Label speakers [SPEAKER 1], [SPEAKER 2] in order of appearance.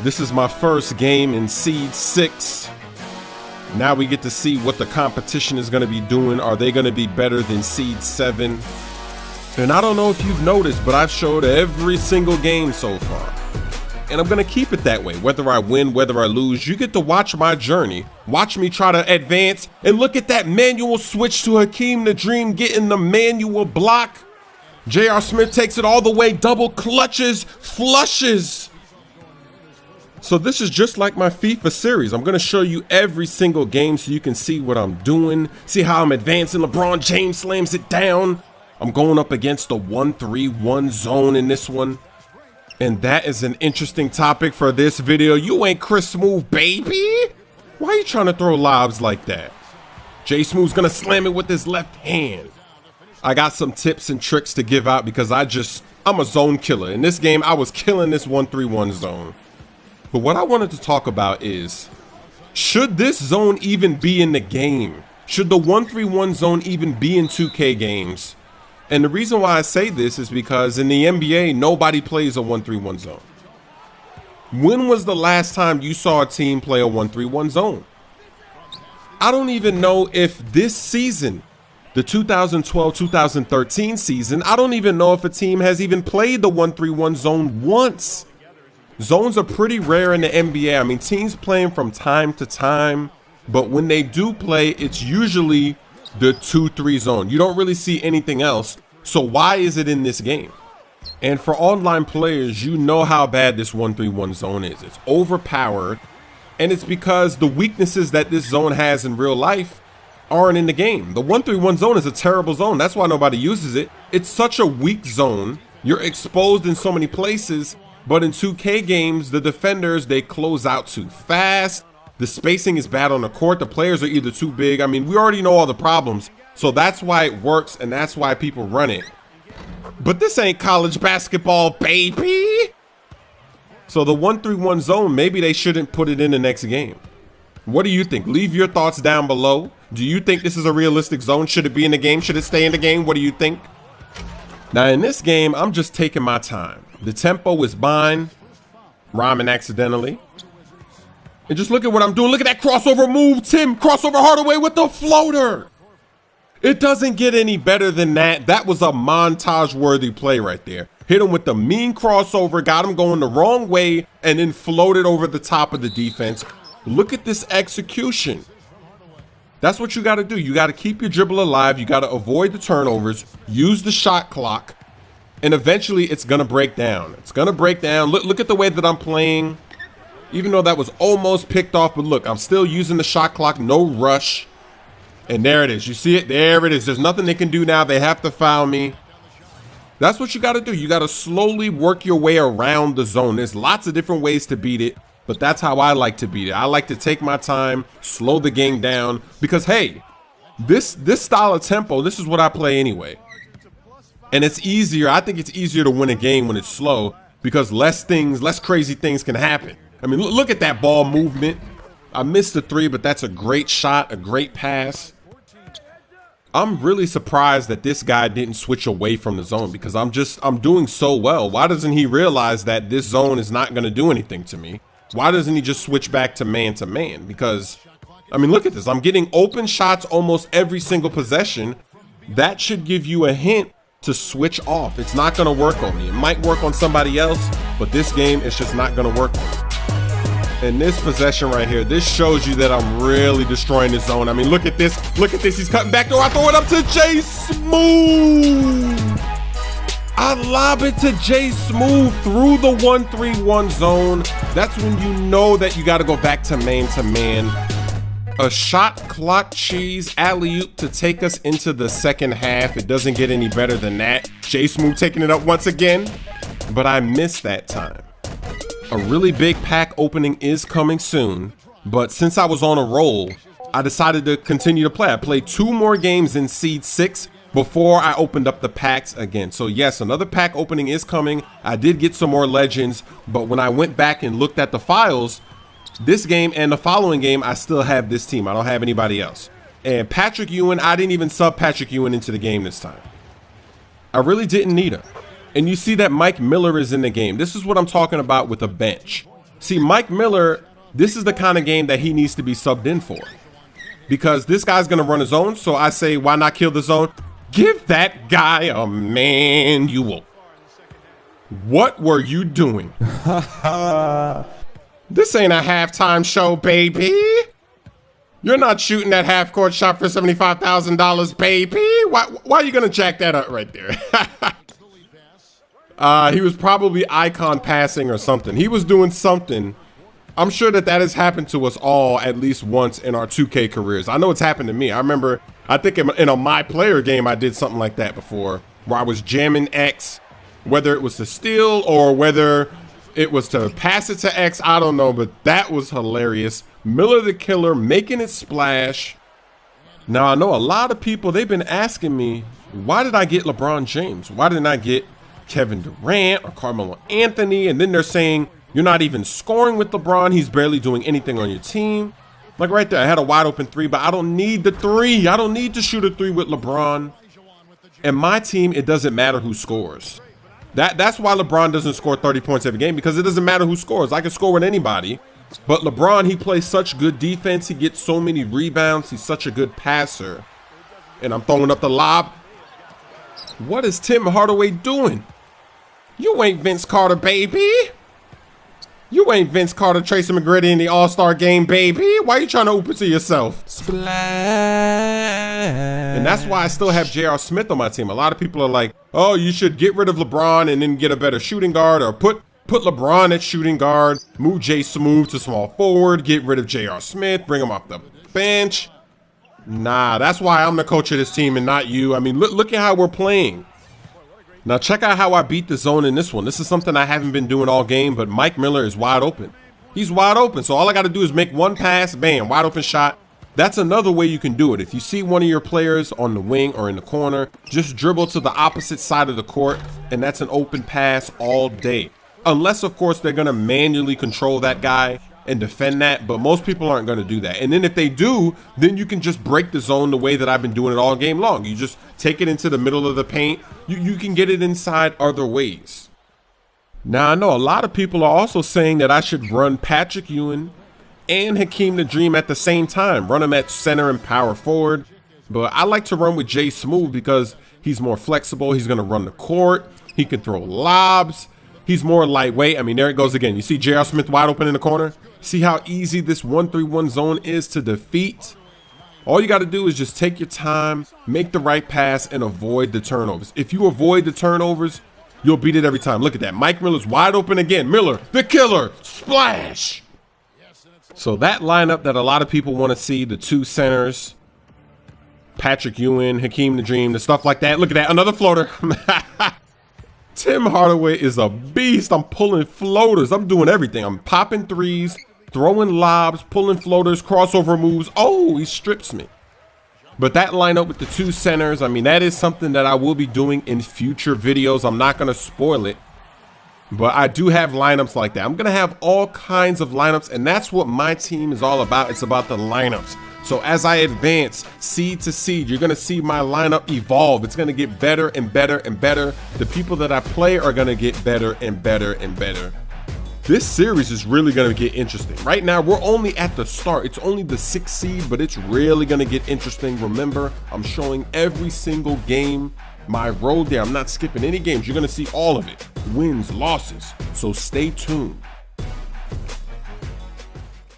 [SPEAKER 1] This is my first game in Seed 6. Now we get to see what the competition is going to be doing. Are they going to be better than Seed 7? And I don't know if you've noticed, but I've showed every single game so far. And I'm going to keep it that way. Whether I win, whether I lose, you get to watch my journey. Watch me try to advance. And look at that manual switch to Hakeem the Dream getting the manual block. J.R. Smith takes it all the way, double clutches, flushes. So this is just like my FIFA series. I'm going to show you every single game so you can see what I'm doing, see how I'm advancing. LeBron James slams it down. I'm going up against the 1-3-1 zone in this one. And that is an interesting topic for this video. You ain't Chris Smooth, baby. Why are you trying to throw lobs like that? Jay Smooth's going to slam it with his left hand. I got some tips and tricks to give out because I'm a zone killer. In this game, I was killing this 1-3-1 zone. But what I wanted to talk about is, should this zone even be in the game? Should the 1-3-1 zone even be in 2K games? And the reason why I say this is because in the NBA, nobody plays a 1-3-1 zone. When was the last time you saw a team play a 1-3-1 zone? I don't even know if this season, the 2012-2013 season, I don't even know if a team has even played the 1-3-1 zone once. Zones are pretty rare in the NBA. I mean, teams playing from time to time, but when they do play, it's usually the 2-3 zone. You don't really see anything else. So why is it in this game? And for online players, you know how bad this 1-3-1 zone is. It's overpowered, and it's because the weaknesses that this zone has in real life aren't in the game. The 1-3-1 zone is a terrible zone. That's why nobody uses it. It's such a weak zone. You're exposed in so many places. But in 2K games, the defenders, they close out too fast. The spacing is bad on the court. The players are either too big. I mean, we already know all the problems. So that's why it works, and that's why people run it. But this ain't college basketball, baby. So the 1-3-1 zone, maybe they shouldn't put it in the next game. What do you think? Leave your thoughts down below. Do you think this is a realistic zone? Should it be in the game? Should it stay in the game? What do you think? Now, in this game, I'm just taking my time. The tempo is mine, rhyming accidentally. And just look at what I'm doing. Look at that crossover move, Tim. Crossover Hardaway with the floater. It doesn't get any better than that. That was a montage-worthy play right there. Hit him with the mean crossover, got him going the wrong way, and then floated over the top of the defense. Look at this execution. That's what you got to do. You got to keep your dribble alive. You got to avoid the turnovers, use the shot clock. And eventually it's going to break down. It's going to break down. Look at the way that I'm playing. Even though that was almost picked off. But look, I'm still using the shot clock. No rush. And there it is. You see it? There it is. There's nothing they can do now. They have to foul me. That's what you got to do. You got to slowly work your way around the zone. There's lots of different ways to beat it. But that's how I like to beat it. I like to take my time, slow the game down. Because, hey, this style of tempo, this is what I play anyway. And it's easier. I think it's easier to win a game when it's slow because less crazy things can happen. I mean, look at that ball movement. I missed the 3, but that's a great shot, a great pass. I'm really surprised that this guy didn't switch away from the zone because I'm doing so well. Why doesn't he realize that this zone is not going to do anything to me? Why doesn't he just switch back to man? Because, I mean, look at this. I'm getting open shots almost every single possession. That should give you a hint to switch off. It's not going to work on me. It might work on somebody else, but this game is just not going to work on me. And this possession right here, this shows you that I'm really destroying the zone. I mean, look at this. Look at this. He's cutting back door. I throw it up to Jay Smooth. I lob it to Jay Smooth through the 1-3-1 zone. That's when you know that you got to go back to man. A shot clock cheese alley-oop to take us into the second half. It doesn't get any better than that. Jay Smooth taking it up once again, but I missed that time. A really big pack opening is coming soon, but since I was on a roll, I decided to continue to play. I played 2 more games in Seed 6 before I opened up the packs again. So yes, another pack opening is coming. I did get some more legends, but when I went back and looked at the files, this game and the following game, I still have this team. I don't have anybody else. And Patrick Ewing, I didn't even sub Patrick Ewing into the game this time. I really didn't need him. And you see that Mike Miller is in the game. This is what I'm talking about with a bench. See, Mike Miller, this is the kind of game that he needs to be subbed in for. Because this guy's going to run his zone, so I say, why not kill the zone? Give that guy a manual. What were you doing? This ain't a halftime show, baby. You're not shooting that half-court shot for $75,000, baby. Why are you going to jack that up right there? He was probably icon passing or something. He was doing something. I'm sure that has happened to us all at least once in our 2K careers. I know it's happened to me. I remember, I think in a My Player game, I did something like that before, where I was jamming X, whether it was to steal or whether it was to pass it to X, I don't know, but that was hilarious. Miller the Killer making it splash. Now, I know a lot of people, they've been asking me, why did I get LeBron James? Why didn't I get Kevin Durant or Carmelo Anthony? And then they're saying, you're not even scoring with LeBron. He's barely doing anything on your team. Like right there, I had a wide open three, but I don't need the three. I don't need to shoot a three with LeBron. And my team, it doesn't matter who scores. That's why LeBron doesn't score 30 points every game, because it doesn't matter who scores. I can score with anybody. But LeBron, he plays such good defense. He gets so many rebounds. He's such a good passer. And I'm throwing up the lob. What is Tim Hardaway doing? You ain't Vince Carter, baby. You ain't Vince Carter, Tracy McGrady in the All-Star game, baby. Why are you trying to open to yourself? Splash. And that's why I still have J.R. Smith on my team. A lot of people are like, oh, you should get rid of LeBron and then get a better shooting guard, or put LeBron at shooting guard, move Jay Smooth to small forward, get rid of J.R. Smith, bring him off the bench. Nah, that's why I'm the coach of this team and not you. I mean, look at how we're playing. Now check out how I beat the zone in this one. This is something I haven't been doing all game, but Mike Miller is wide open. He's wide open, so all I got to do is make one pass, bam, wide open shot. That's another way you can do it. If you see one of your players on the wing or in the corner, just dribble to the opposite side of the court, and that's an open pass all day. Unless, of course, they're going to manually control that guy and defend that, but most people aren't going to do that. And then if they do, then you can just break the zone the way that I've been doing it all game long. You just take it into the middle of the paint. You can get it inside other ways. Now, I know a lot of people are also saying that I should run Patrick Ewing and Hakeem the Dream at the same time, run them at center and power forward. But I like to run with Jay Smooth because he's more flexible. He's going to run the court. He can throw lobs. He's more lightweight. I mean, there it goes again. You see J.R. Smith wide open in the corner? See how easy this 1-3-1 zone is to defeat? All you got to do is just take your time, make the right pass, and avoid the turnovers. If you avoid the turnovers, you'll beat it every time. Look at that. Mike Miller's wide open again. Miller, the killer, splash. So that lineup that a lot of people want to see, the two centers, Patrick Ewing, Hakeem the Dream, the stuff like that. Look at that. Another floater. Tim Hardaway is a beast. I'm pulling floaters. I'm doing everything. I'm popping threes, throwing lobs, pulling floaters, crossover moves. Oh, he strips me. But that lineup with the two centers, I mean, that is something that I will be doing in future videos. I'm not going to spoil it, but I do have lineups like that. I'm going to have all kinds of lineups, and that's what my team is all about. It's about the lineups. So as I advance seed to seed, you're going to see my lineup evolve. It's going to get better and better and better. The people that I play are going to get better and better and better. This series is really going to get interesting. Right now, we're only at the start. It's only the 6th seed, but it's really going to get interesting. Remember, I'm showing every single game my road there. I'm not skipping any games. You're going to see all of it. Wins, losses. So stay tuned.